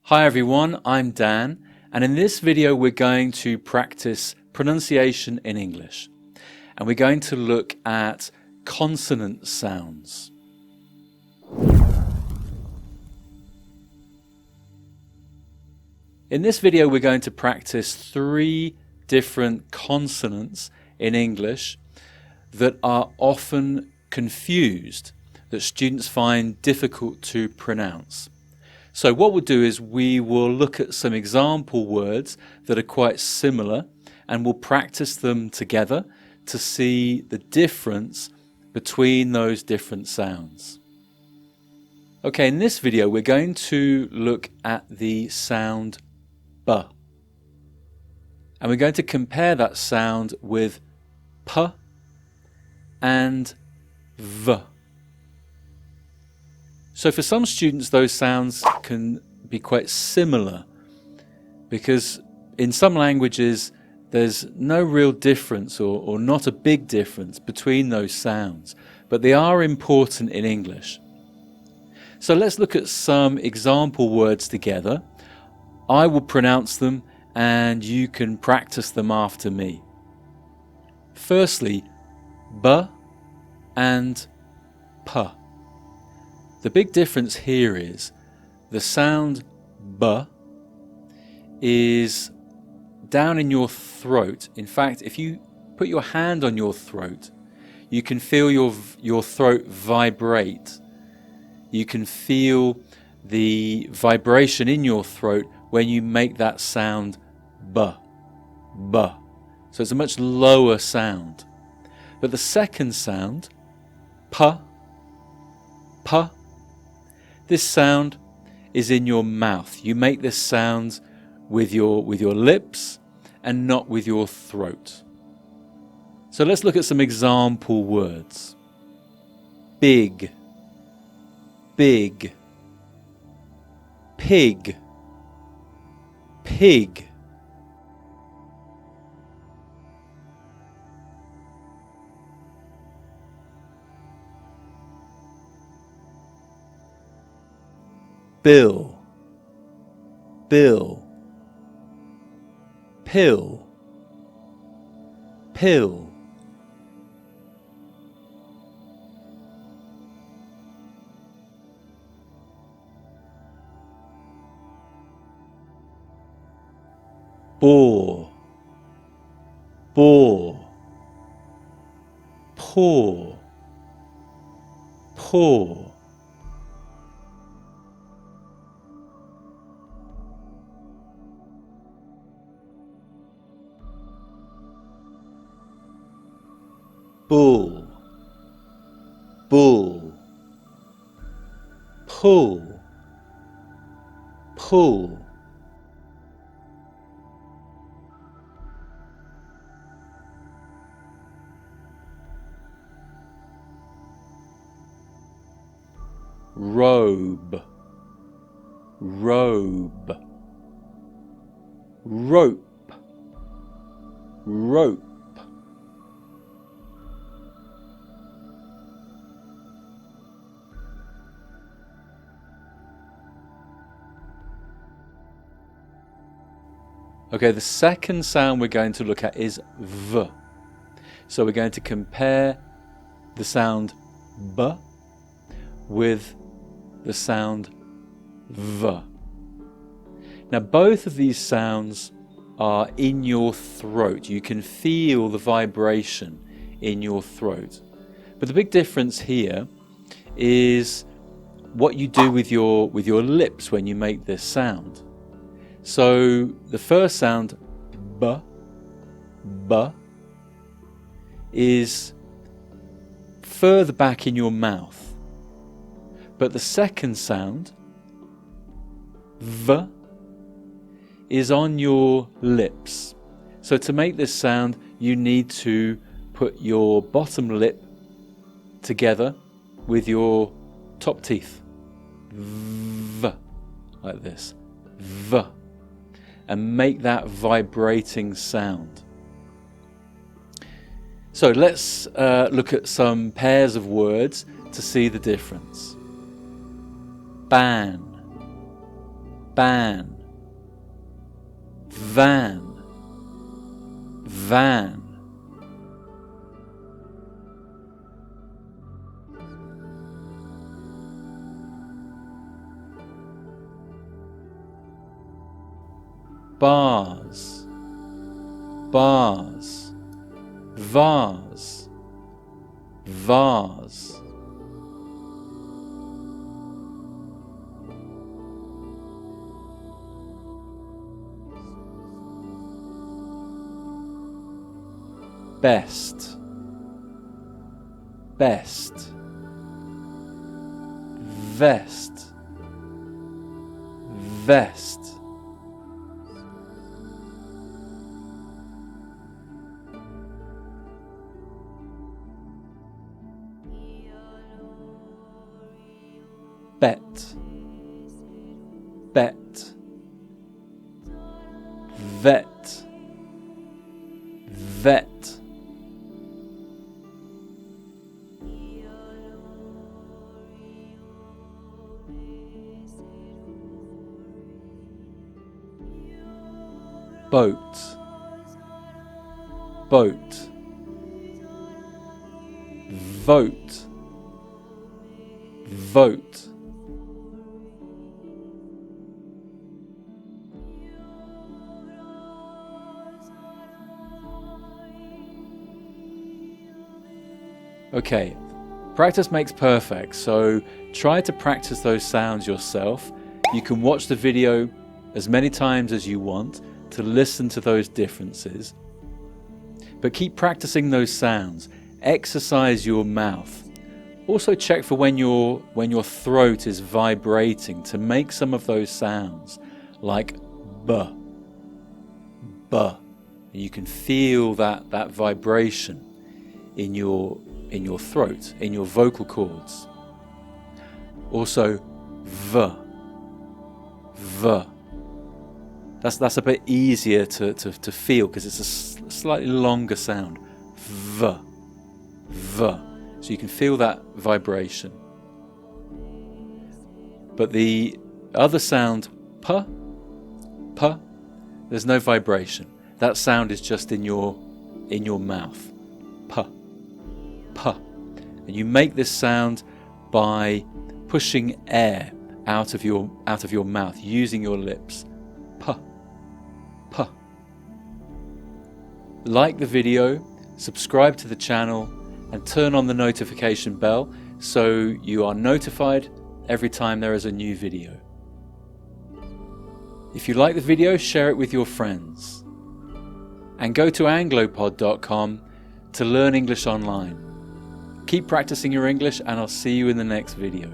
Hi everyone, I'm Dan, and in this video we're going to practice pronunciation in English. And we're going to look at consonant sounds. In this video we're going to practice 3 different consonants in English that are often confused, that students find difficult to pronounce. So what we'll do is we will look at some example words that are quite similar and we'll practice them together to see the difference between those different sounds. Okay, in this video we're going to look at the sound B. And we're going to compare that sound with P and V. So for some students those sounds can be quite similar because in some languages there's no real difference or not a big difference between those sounds, but they are important in English. So let's look at some example words together. I will pronounce them and you can practice them after me. Firstly, B and P. The big difference here is the sound B is down in your throat. In fact, if you put your hand on your throat, you can feel your throat vibrate. You can feel the vibration in your throat when you make that sound B, B. So it's a much lower sound. But the second sound, P, P, this sound is in your mouth. You make this sound with your lips and not with your throat. So let's look at some example words. Big, big, pig, pig. Bill, bill, pill, pill. Bore, bore, pour, pour. Bull, bull, pull, pull. Robe, robe, rope, rope. Okay, the second sound we're going to look at is V. So we're going to compare the sound B with the sound V. Now both of these sounds are in your throat. You can feel the vibration in your throat. But the big difference here is what you do with your lips when you make this sound. So the first sound, B, B, is further back in your mouth. But the second sound, V, is on your lips. So to make this sound, you need to put your bottom lip together with your top teeth. V, like this. V. And make that vibrating sound. So let's look at some pairs of words to see the difference. Ban, ban, van, van. Bars, bars, vase, vase. Best, best, vest, vest. Bet, bet, vet, vet. Boat, boat, vote, vote. Okay, practice makes perfect, so try to practice those sounds yourself. You can watch the video as many times as you want to listen to those differences. But keep practicing those sounds. Exercise your mouth. Also check for when your throat is vibrating to make some of those sounds, like b, b. You can feel that vibration in your throat, in your vocal cords. Also v, v. That's a bit easier to feel because it's a slightly longer sound. V, v. So you can feel that vibration. But the other sound, p, p, there's no vibration. That sound is just in your mouth. P, p. And you make this sound by pushing air out of your mouth, using your lips. P, p. Like the video, subscribe to the channel, and turn on the notification bell so you are notified every time there is a new video. If you like the video, share it with your friends. And go to anglopod.com to learn English online. Keep practicing your English, and I'll see you in the next video.